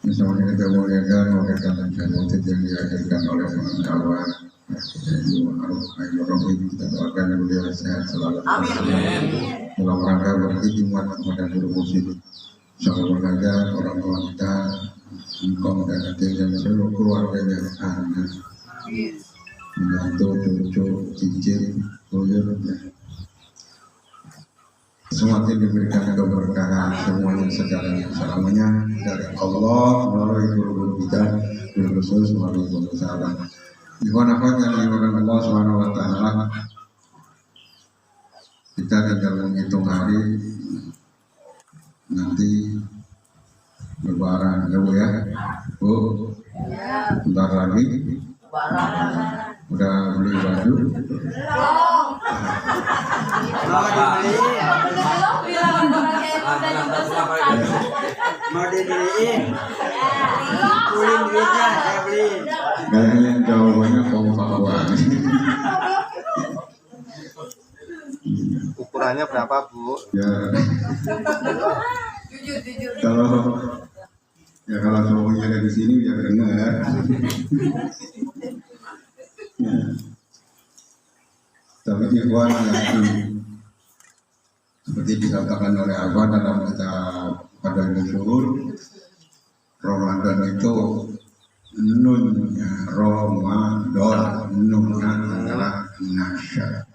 Misalnya kita muliakan dan jantung yang dihadirkan oleh kawan Ayo kita doakan yang beliau sehat selalu. Dalam rangka berkhidmat kepada guru musik, seluruh raja, orang tua kita, engkau dan dan seluruh keluarganya, anak, menantu, cucu, cicit, buyut, semakin diberikan keberkahan semuanya segalanya dari Allah melalui guru-guru kita, guru khusus melalui guru sahabat. Ikhwan akhwat yang dimuliakan Allah Subhanahu wa taala, kita tinggal menghitung hari nanti lebaran ya Bu ya. Bu, bentar lagi udah beli baju? Mau dibeliin, kuling duitnya saya beliin. Kayaknya jawabannya kompak. Ukurannya berapa Bu? Ya. Kalau semuanya ada di sini ya dengar. Ya. Tapi ikhwan yang seperti dikatakan oleh Abah dalam kitab pada Nusyur, Ramadan itu nunnya Ramadan, nunnya adalah nasyad.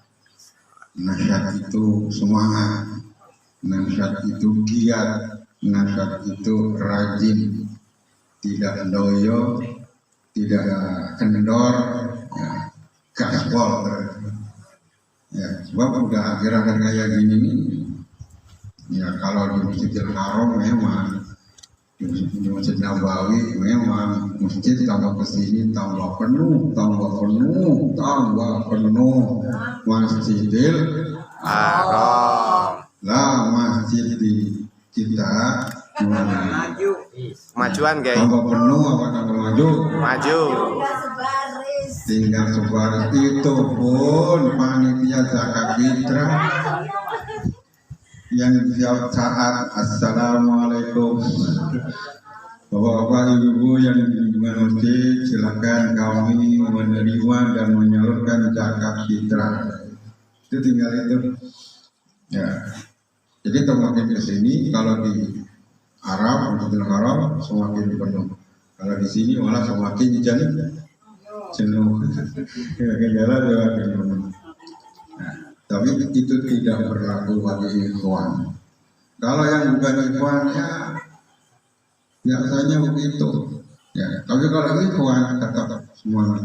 Nasyad itu semangat, nasyad itu giat, nasyad itu rajin, tidak loyo, tidak kendor, ya, gaspol. Ya, sebab udah akhir-akhir kayak gini nih, ya kalau di Masjidil Haram memang, di Masjid Nabawi memang masjid tambah kesini tambah penuh, Masjidil Haram. Lah masjid di kita Majuan guys. tambah penuh apa tambah maju? Maju. Tinggal sebaris itu pun panitia zakat fitrah yang setiap saat assalamualaikum bapak-bapak ibu-ibu yang di lingkungan masjid, silakan kami menerima dan menyalurkan zakat fitrah. Itu tinggal itu ya. Jadi semakin ke sini kalau di Arab Masjidil Haram semakin penuh, kalau di sini malah semakin jenuh. Tapi itu tidak berlaku bagi ikhwan. Kalau yang bukan ikhwan ya biasanya begitu. Ya, tapi kalau ikhwan tetap semua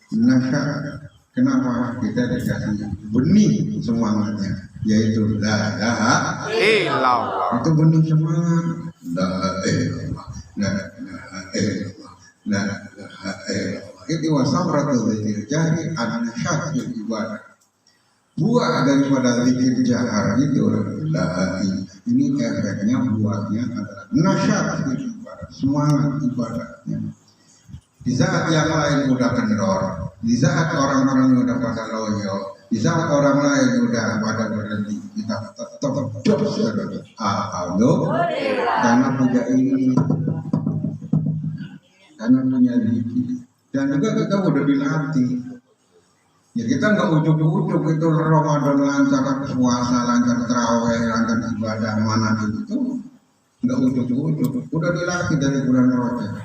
nasyad. Kenapa kita dikasih benih semangatnya, yaitu la ilaha illallah. Itu benih semangat. La ilaha illallah. Itu wasamratul dzikir jari an-nasyad ibadah. Buah daripada zikir jahar itu ini efeknya buahnya adalah nasyad ibadah, semangat ibadahnya. Di saat yang lain udah kendor, di saat orang-orang udah pada loyo, di saat orang lain udah pada berhenti, kita tetap dos karena punya ini, karena punya zikir. Dan juga kita udah dilatih. Ya kita nggak ujuk-ujuk itu Ramadan lancar puasa, lancar terawih, lancar ibadah mana itu nggak ujuk-ujuk. Udah dilatih dari bulan Rajab.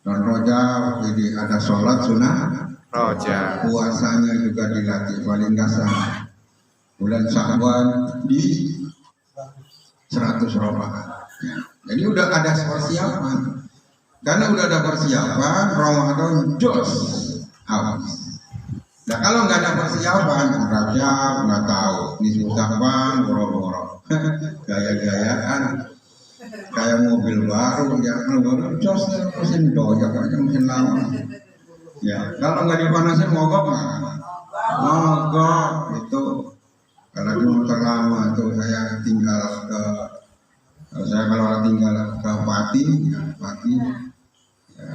Dan Rajab jadi ada sholat sunnah Rajab. Puasanya juga dilatih paling dasar. Bulan Syawal di 100 rakaat. Ya. Jadi udah ada persiapan. Karena udah ada persiapan, Ramadan jos habis. Nah kalau nggak ada persiapan, Rajab nggak tahu, ini Sya'ban boro-boro, gaya-gayaan, kayak mobil baru, ya kalau jos mesin doyak aja mesin lama. Ya kalau nggak dipanasin mogok nggak? Mogok itu. Kalau di motor lama tuh saya tinggal ke, kalau tinggal ke Pati, ya Pati. Ya.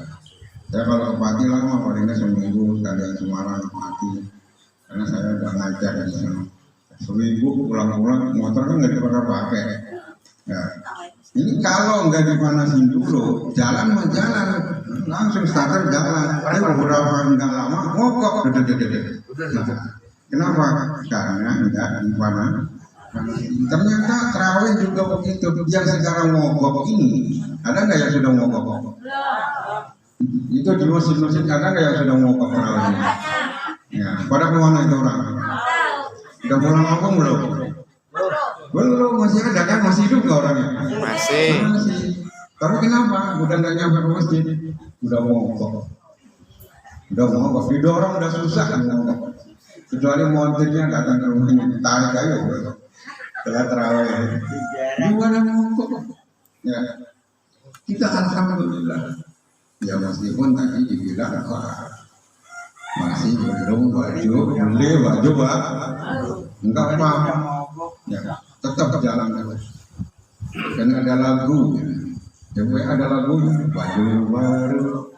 Saya kalau ke Pati lama palingnya seminggu sekalian Semarang Pati, karena saya udah ngajar di sana. Seminggu pulang-pulang motor kan nggak pernah pakai, Ini kalau nggak dipanasin dulu, jalan mah jalan, langsung starter jalan. Tapi beberapa nggak lama, mogok. Nah, kenapa? Karena nggak dipanas. Ternyata terawih juga begitu. Yang sekarang mogok ini, ada nggak yang sudah mogok? Itu di masjid-masjid ada nggak yang sudah mogok terawih? Ya, pada kemana itu orang? Udah pulang kampung belum? Belum, masih ada kan, masih hidup nggak orangnya? Masih. Tapi kenapa? Udah nggak nyampe ke masjid, udah mogok, didorong udah susah kan mogok. Kecuali montirnya datang ke rumahnya, tarik aja udah. Setelah terawih, gimana mogok? Ya, kita alhamdulillah. Ya meskipun tadi dibilang masih belum beli baju enggak apa-apa. Ya, tetap jalan terus. Karena ada lagu, ada lagu baju baru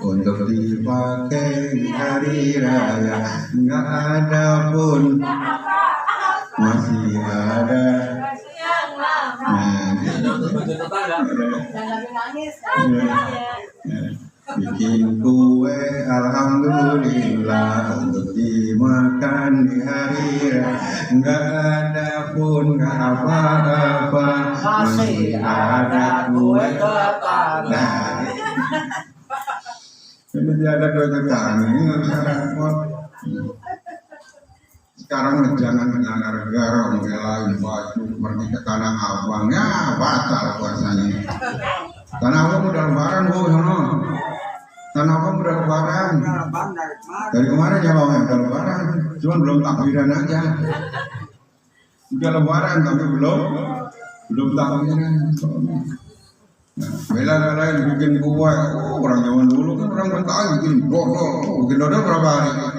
untuk dipakai di hari raya. Nggak ada pun masih ada. Bikin kue alhamdulillah untuk dimakan di hari raya. Nggak ada pun nggak apa-apa, masih ada kue ketan. Nah, ini ada kue ketan, ini nggak bisa repot. Sekarang jangan gara-gara ngelain baju pergi ke Tanah Abang, ya batal puasanya. Tanah Abang udah lebaran bu, sono. Tanah Abang udah lebaran. Dari kemarin ya bang, udah lebaran, cuma belum takbiran aja. Udah lebaran tapi belum takbiran. Nah, bela-belain bikin kue, orang zaman dulu kan orang Betawi bikin dodol berapa hari?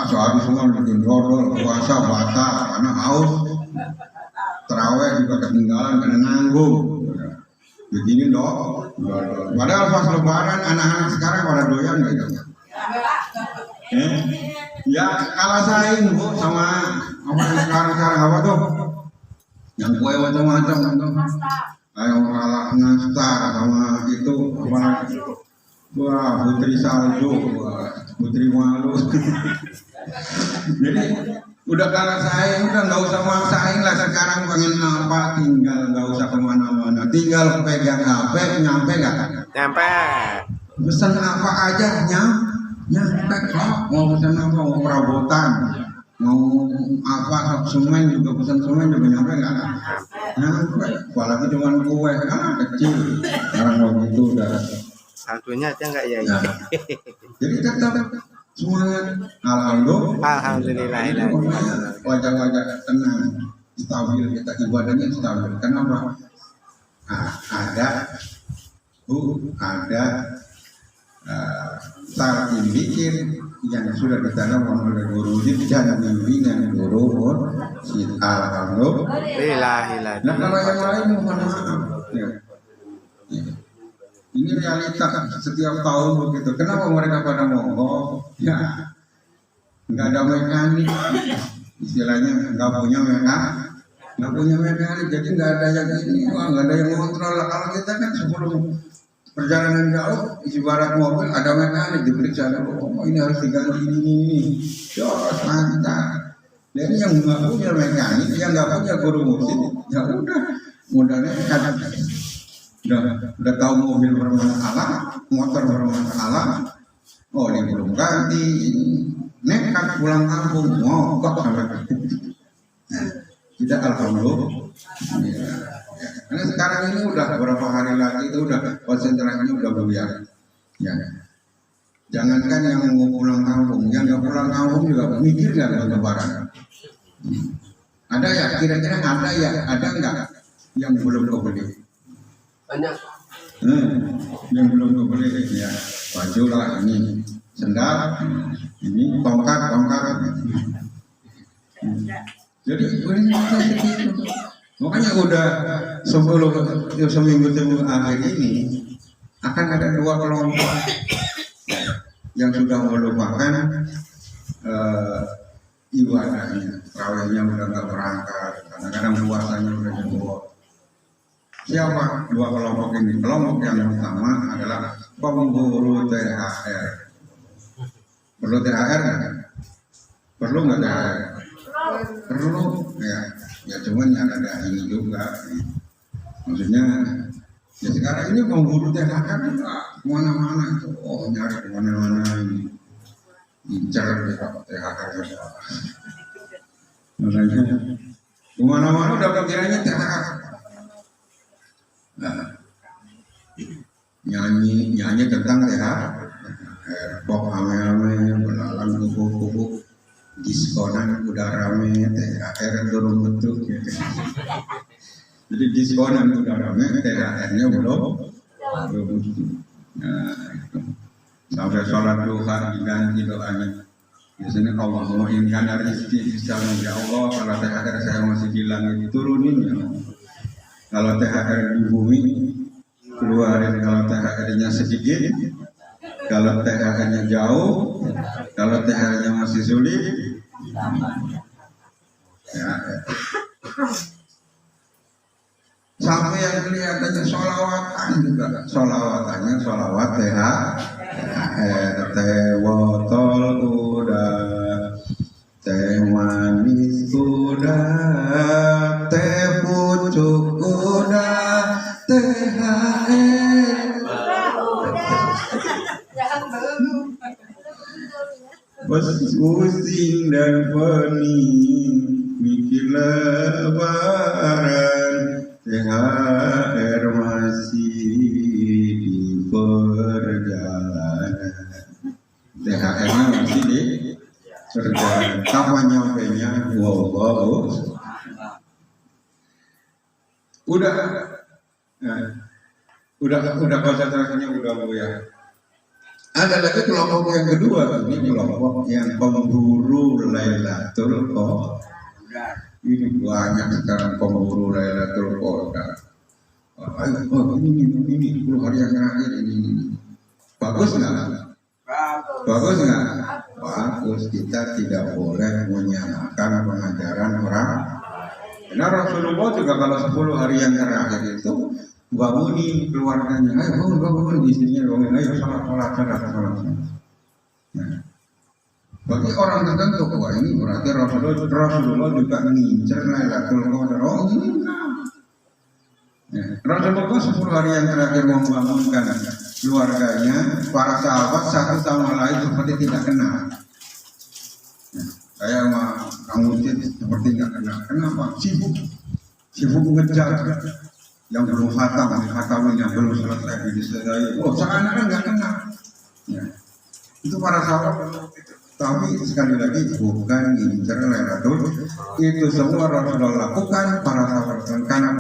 Sehari semua bikin dodol, puasa batal karena haus. Terawih juga ketinggalan karena nanggung. Begini dong. Padahal pas lebaran anak-anak sekarang pada doyan gitu. Ya kalah saing bu sama apa yang sekarang apa tuh? Yang kue macam-macam tuh. Ayo kalah nastar sama itu apa? Wah, putri salju, putri malu. Jadi udah kalah saing, udah nggak usah maksain lah sekarang pengen apa, tinggal nggak usah kemana-mana, tinggal pegang HP, nyampe nggak? Nyampe. Pesan apa aja nyampe kok. Mau pesan apa, mau perabotan, mau apa, semen juga pesan semen juga nyampe nggak? Nyampe, apalagi cuma kue kecil. Sekarang begitu udah. Satunya aja enggak ya? Nah, jadi tetap semangat. Alhamdulillah. Wajah-wajah tenang, stabil, kita ibadahnya stabil. Kenapa? Ada cara bikin yang sudah ditanam oleh guru dan bimbingan guru. Alhamdulillah. Nah kalau yang lain mohon maaf. Ya. Ini realita setiap tahun begitu. Kenapa mereka pada mogok? Ya, nggak ada mekanik, istilahnya nggak punya mekanik, jadi nggak ada yang ini, nggak ada yang kontrol. Kalau kita kan sebelum perjalanan jauh, ibarat mobil ada mekanik diperiksa dulu. Oh ini harus diganti ini. Jos mantap. Jadi yang nggak punya mekanik, yang nggak punya guru musik, ya udah modalnya kan. Udah tahu mobil bermasalah, motor bermasalah, oh ini belum ganti, nekat pulang kampung, mogok sampai tidak alhamdulillah. Ya. Karena sekarang ini udah beberapa hari lagi itu udah konsentrasinya udah buyar. Ya. Jangankan yang mau pulang kampung, yang nggak pulang kampung juga mikir nggak ada lebaran. Ada ya, kira-kira ada nggak yang belum kebeli? Banyak. Yang belum kebeli ya baju lah ini, sendal, ini tongkat. Jadi ini seperti itu. Makanya udah seminggu akhir ini akan ada 2 kelompok yang sudah melupakan ibadahnya, terawihnya udah nggak berangkat, kadang-kadang luasannya udah dibawa. Siapa dua kelompok ini? Kelompok yang pertama adalah pemburu THR. Perlu THR nggak? Perlu nggak THR? Perlu ya. Ya cuman yang ada ini juga. Maksudnya ya sekarang ini pemburu THR kemana-mana itu. Oh nyari kemana-mana ini. Incar THR. Makanya kemana-mana udah pikirannya THR. Nah, nyanyi tentang THR, pop ame-ame, belalang kuku-kuku, diskonan udah rame, THR turun bentuk. Gitu. Jadi diskonan udah rame, THR-nya belum bentuk. Nah, itu. Sampai sholat duha diganti doanya. Biasanya Allahumma in kana rizqi fisana ya Allah, kalau THR saya masih di langit turunin ya. Kalau THR di bumi keluarin, kalau THR-nya sedikit, kalau THR-nya jauh, kalau THR-nya masih sulit, ya. Sampai yang kelihatannya sholawatan juga, sholawat THR, teh botol kuda, teh manis kuda, teh pucuk kuda, THR. Pusing dan pening, mikir lebaran, THR masih di perjalanan. THR-nya masih di perjalanan. Kapan nyampenya? Wow. Udah konsentrasinya udah ya. Ada lagi kelompok yang kedua, ini kelompok yang pemburu Lailatul Qadar. Ini banyak sekarang pemburu Lailatul Qadar. Ini 10 hari yang terakhir ini. Bagus nggak? Bagus nggak? Bagus. Kita tidak boleh menyamakan pengajaran orang. Karena Rasulullah juga kalau 10 hari yang terakhir itu bangunin keluarganya, ayo bangun istrinya, bangun, ayo sholat. Nah, bagi orang tertentu, wah ini berarti Rasulullah juga ngincer Lailatul Qadar. Oh ini Rasulullah 10 hari yang terakhir membangunkan keluarganya, para sahabat satu sama lain seperti tidak kenal. Saya sama kamu seperti tidak kenal. Kenapa? Sibuk ngejar yang belum khatamnya belum selesai diselesai. Oh, seakan-akan nggak kenal. Ya. Itu para sahabat. Tapi sekali lagi bukan ngincer Lailatul. Itu semua Rasulullah lakukan para sahabat. Karena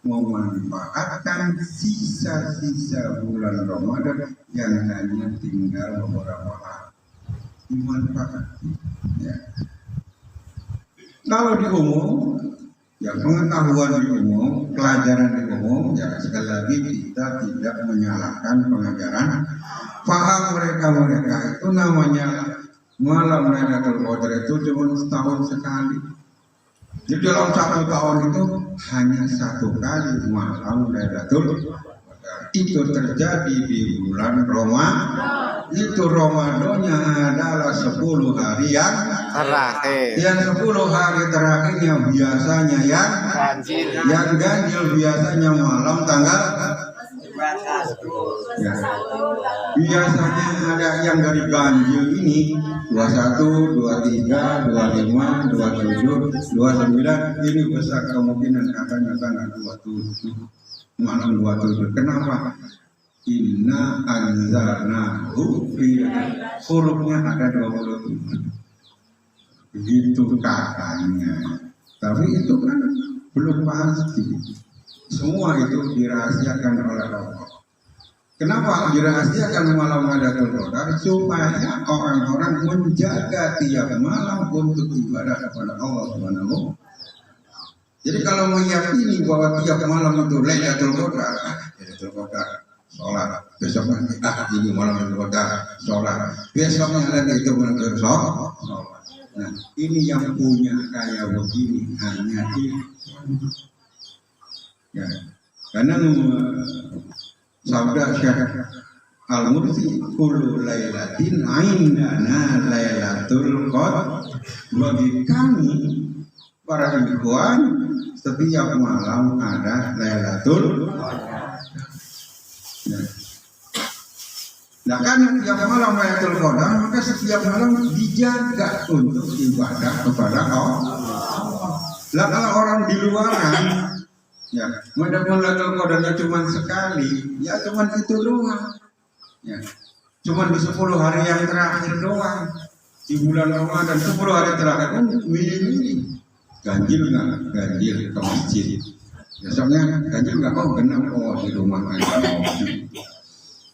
memanfaatkan sisa-sisa bulan Ramadan yang hanya tinggal beberapa hari. Dimanfaatkan. Ya. Kalau di umum, ya pengetahuan di umum, pelajaran di umum, ya sekali lagi kita tidak menyalahkan pengajaran. Paham mereka itu namanya malam Lailatul Qadar itu cuma setahun sekali. Jadi dalam 1 tahun itu hanya 1 kali malam Lailatul Qadar. Itu terjadi di bulan Ramadan. Itu Ramadannya adalah 10 hari yang terakhir. Yang 10 hari terakhirnya biasanya yang ganjil biasanya malam tanggal ya. Biasanya ada yang dari ganjil ini 21, 23, 25, 27, 29. Ini besar kemungkinan katanya tanggal 27 malam 27. Kenapa? Inna anzalnahu fi, hurufnya ada 27. Begitu katanya. Tapi itu kan belum pasti. Semua itu dirahasiakan oleh Allah. Kenapa dirahasiakan malam Lailatul Qadar? Supaya orang-orang menjaga tiap malam untuk ibadah kepada Allah Subhanahu. Jadi kalau meyakini bahwa tiap malam itu Lailatul Qadar, sholat, besoknya ini malam Lailatul Qadar, sholat, besoknya lagi itu benar sholat. Nah, ini yang punya kayak begini hanya itu. Ya, karena sabda Syekh Al-Mursi kullu lailatin indana lailatul qadar. Bagi kami para ikhwan setiap malam ada lailatul qadar. Nah kan yang malam lailatul qadar maka setiap malam dijaga untuk ibadah kepada Allah. Lah kalau orang di luaran ya, mudah-mudahan lailatul qadarnya cuma sekali, ya cuma itu doang. Ya, cuma di 10 hari yang terakhir doang. Di bulan Ramadan 10 hari terakhir kan milih-milih. Ganjil nggak? Ganjil ke masjid. Besoknya ganjil nggak? Oh genap, oh di rumah aja.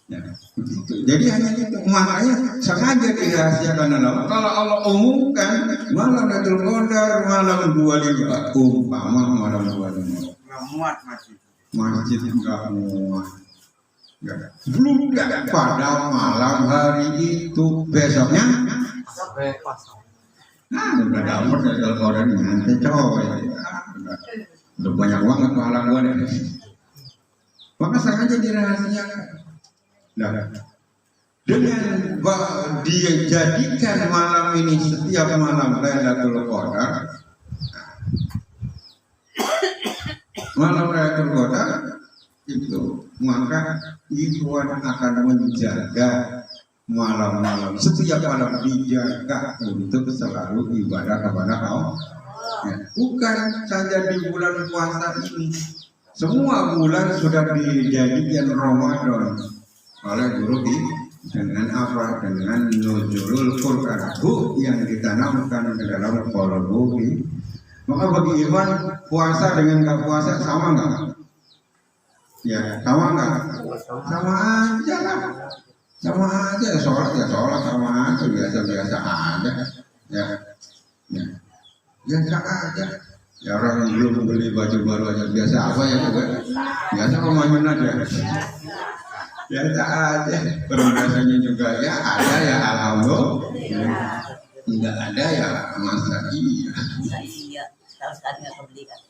Ya, begitu. Jadi hanya itu. Makanya sengaja dirahasiakan Allah. Kalau Allah umumkan malam Lailatul Qadar malam 25, umpama malam 25. Nggak muat masih. Masjid nggak muat. Belum pada malam hari itu besoknya. Nah, udah dapat Lailatul Qadar nanti coy. Udah banyak banget pahala gua deh. Maka sengaja dirahasiakan. Nah, dengan dia jadikan malam ini setiap malam Lailatul Qadar. Malam Lailatul Qadar itu maka ikhwan akan menjaga malam-malam setiap malam dijaga untuk selalu ibadah kepada Allah. Ya, bukan saja di bulan puasa ini, semua bulan sudah dijadikan Ramadan oleh guru dengan apa? Dengan nuzulul Quran yang ditanamkan ke dalam qalbu. Maka bagi ikhwan puasa dengan nggak puasa sama nggak? Ya sama nggak? Sama aja lah. Sama aja, sholat ya sholat sama aja, biasa-biasa aja. Ya, ya, biasa aja. Ya orang belum beli baju baru aja biasa apa ya gue? Biasa pemain aja. Biasa aja. Permintaannya juga ya ada ya alhamdulillah. Tidak ada ya masa iya. Iya, sekali nggak kebeli kan.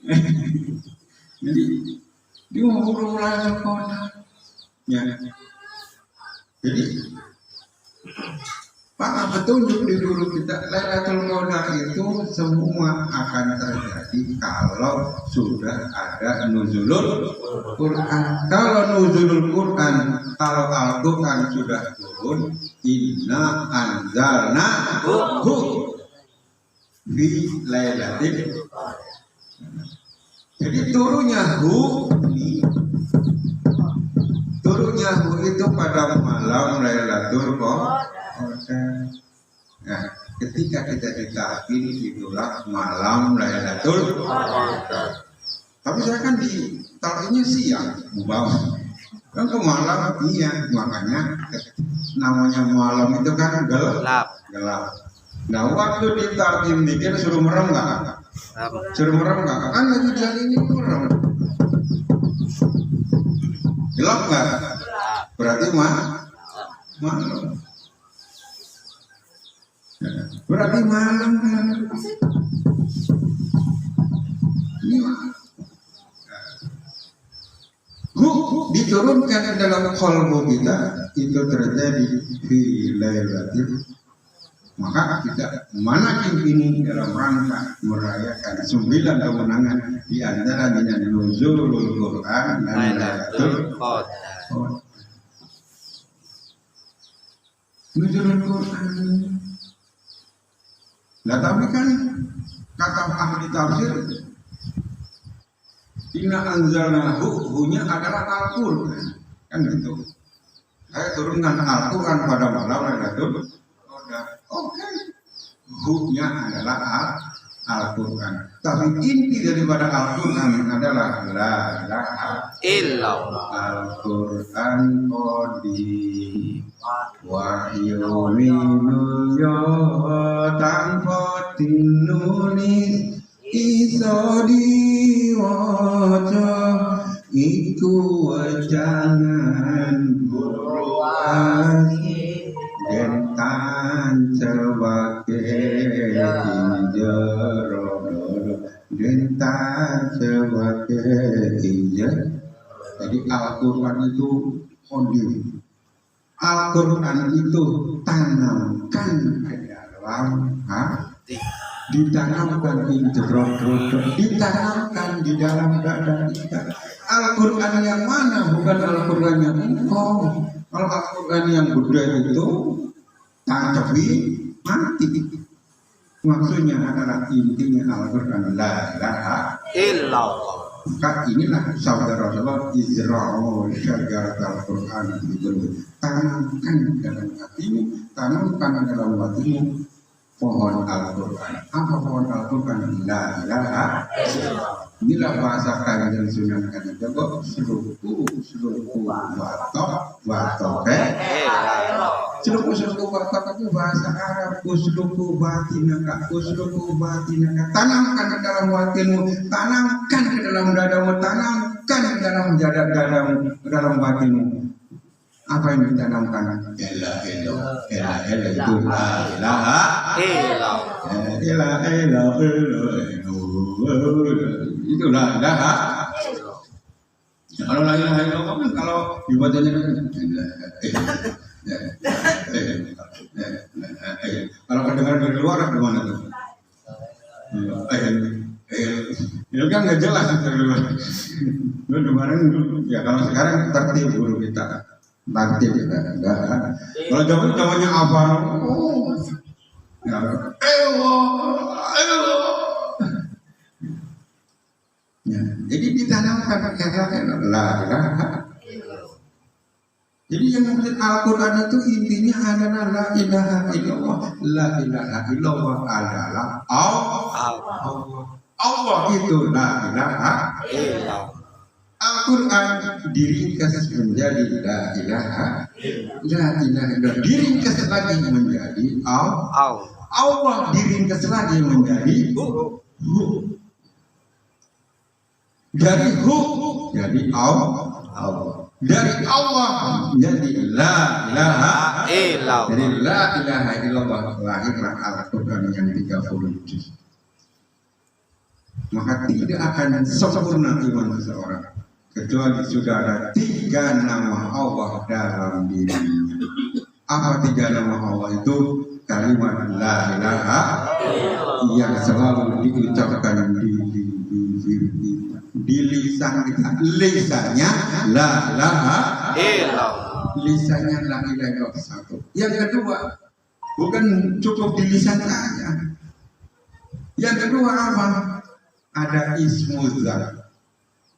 Jadi dia mau Lailatul Qadar. Ya. Jadi para petunjuk di dulu kita Lailatul Qadar itu semua akan terjadi kalau sudah ada nuzulul Quran. Kalau nuzulul Quran, kalau Al-Quran sudah turun, inna anzalnahu fi lailatul qadar. Jadi turunnya hu itu pada malam Lailatul Qadar. Nah, ketika kita ditakin itulah malam Lailatul Qadar. Tapi saya kan di takinnya siang, bawah. Kan ke malam iya, makanya namanya malam itu kan gelap. Nah, waktu ditakin dikit suruh merem nggak? Suruh merem nggak? Kan lagi jalan ini merem. Gelap nggak? Berarti malam. Berarti malam kan? Ini diturunkan ke dalam qalbu kita itu terjadi di lailatul. Maka kita manakin ini dalam rangka merayakan 9 kemenangan di antara dengan nuzulul Quran dan Lailatul Qadar. Nuzulul Quran. Nah tapi kan kata ahli tafsir, inna anzalnahu hunya adalah Al-Quran, kan gitu. Saya turunkan Al-Quran pada malam Lailatul Qadar. Oke, hunya adalah Al-Quran. Tapi inti daripada Al-Quran adalah la ilaha illallah. Al-Quran qadim wahyu minul yo tanpa tinulis iso diwaca iku wajangan buruan dan sebagai Denta sebagai iya. Jadi Al-Quran itu kondisi. Al-Quran itu tanamkan ke dalam hati. Ditanamkan di jeruk-jeruk, ditanamkan di dalam dada kita. Al-Quran yang mana? Bukan Al-Quran yang engkau. Kalau Al-Quran yang Buddha itu tapi mati. Maksudnya adalah intinya Al-Quran la ilaha illallah. Maka inilah saudara Rasulullah Izra'ul syargat Al-Quran itu. Tanamkan dalam hatimu, tanamkan dalam hatimu pohon Al-Quran. Apa pohon Al-Quran? La ilaha illallah. Inilah bahasa Kanjeng Sunan Kalijaga. Seluku watok Seluku watok itu bahasa Arab. Usluku batinaka. Tanamkan ke dalam hatimu, tanamkan ke dalam dadamu, tanamkan ke dalam dadamu, ke dalam hatimu. Apa yang ditanamkan? Ela itu la ilaha itu la ilaha. Kalau la ilaha illallah kan kalau dibacanya kalau kedengaran dari luar gimana tuh? Itu kan nggak jelas dari luar. Ya kalau sekarang tertib guru kita. Nanti kita enggak. Kalau zamannya apa? Ya, ya, jadi ditanamkan la ilaha. Jadi yang menurut Al-Quran itu intinya adalah la ilaha illallah. La ilaha illallah adalah Allah itu la ilaha illallah. Al-Quran diringkas menjadi la ilaha illallah, diringkas lagi menjadi Allah, diringkas lagi menjadi dari jadi Allah, dari Allah menjadi la ilaha illallah. Dari la ilaha illallah lahirlah Al-Quran yang 30 juz. Maka tidak akan sempurna iman seseorang kecuali sudah ada 3 nama Allah dalam dirinya. Apa 3 nama Allah itu? Kalimat la ilaha yang selalu diucapkan di lisan kita. Lisannya la ilaha illallah. Lisannya la ilaha illallah satu. Yang kedua, bukan cukup di lisan saja. Yang kedua apa? Ada ismuzat.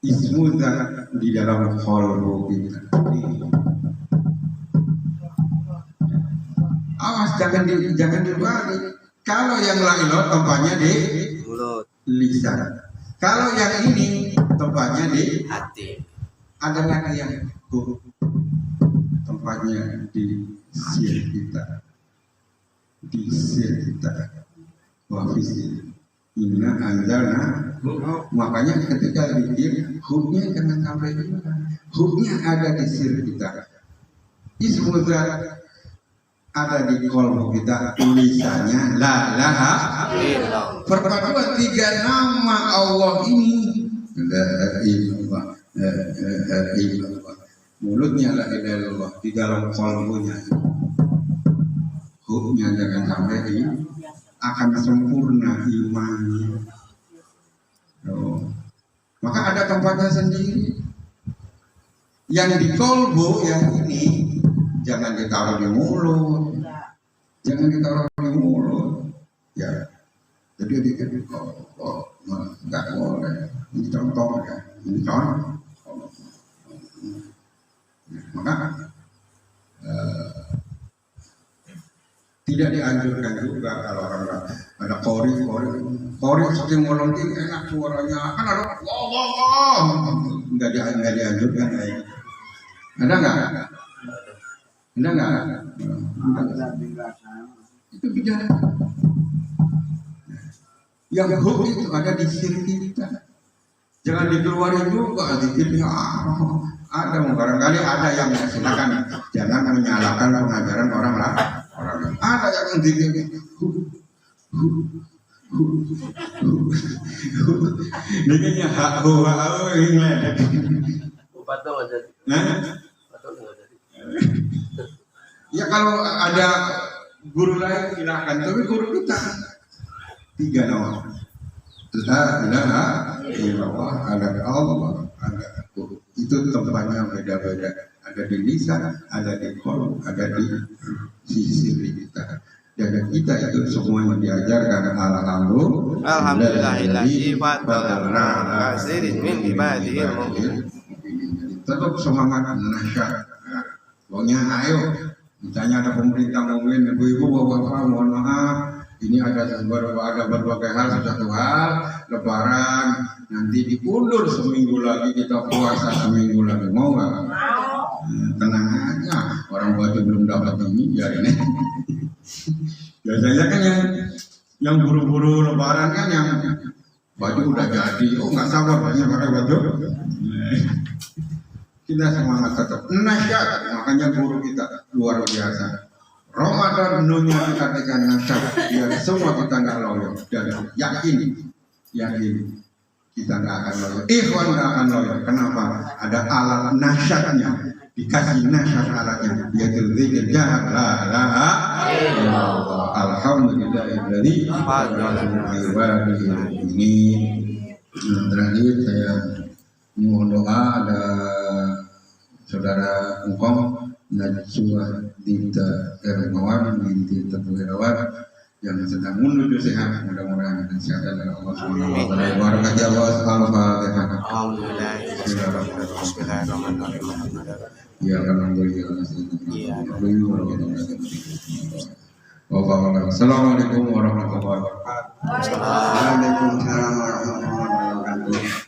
Ismuzat di dalam qalbu kita. Awas jangan dibalik. Kalau yang la ilaha tempatnya di mulut, lisan. Kalau yang ini tempatnya di hati. Ada lagi yang tempatnya di sir kita. Di sir kita. Wafisi. Inna anzalna. Makanya ketika zikir huknya jangan sampai hilang. Huknya ada di sir kita. Ismuzat ada di kolbu kita, tulisannya la ilaha illallah. Perpaduan 3 nama Allah ini la ilaha illallah. Mulutnya la ilaha illallah, di dalam kolbunya huknya jangan sampai hilang. Akan sempurna imannya. Maka ada tempatnya sendiri. Yang di kolbu yang ini jangan ditaruh di mulut, jangan ditaruh di mulut. Ya, jadi di kolbu nggak boleh. Ini contoh ya, ini contoh. Maka tidak dianjurkan juga kalau orang ada kori saking melonting enak suaranya kan ada nggak dianjurkan kayak ada nggak itu bidana yang hook itu ada di sir kita, jangan dikeluarin juga zikirnya ada barangkali ada yang silakan jangan menyalahkan pengajaran orang lain. Ada yang zikir Ini nya hak ini ledek. Patung nggak jadi. Nah, Patung nggak jadi. ya kalau ada guru lain silakan, tapi guru kita 3 nama. La ilaha illallah, ada Allah, ada guru. Itu tempatnya beda-beda. Ada di lisan, ada di kolom, ada di sisi kita. Dan kita itu semuanya diajarkan Alhamdulillahilladzi faddalana ala katsirin min ibadihil mu'minin. Tetap semangat nasyad. Pokoknya ayo, misalnya ada pemerintah ngomongin ibu-ibu bapak-bapak mohon maaf, ini ada berbagai hal, satu hal Lebaran nanti diundur seminggu lagi, kita puasa seminggu lagi, mau nggak? Tenang aja, orang baju belum dapat ini biarin. Biasanya kan yang buru-buru Lebaran kan yang baju udah jadi, oh nggak sabar banyak pakai baju. Kita semangat tetap nasyad, makanya guru kita luar biasa. Ramadan dunia dikatakan nasyad, biar semua kita nggak loyo dan yakin kita nggak akan loyo. Ikhwan nggak akan loyo. Kenapa? Ada alat nasyadnya, dikasih nasyad alatnya, yaitu zikir jahar la ilaha illallah. Alhamdulillahilladzi faddalana ini. Terakhir saya mohon doa, ada saudara Engkong Najwa Dinta Ermawan binti Teguirawan yang sedang menuju sehat, mudah-mudahan dengan sehat dari Allah Subhanahu wa taala. Barakallahu Al-Fatihah. Bismillahirrahmanirrahim. Ya alhamdulillah. Assalamualaikum warahmatullahi wabarakatuh. Waalaikumsalam warahmatullahi wabarakatuh.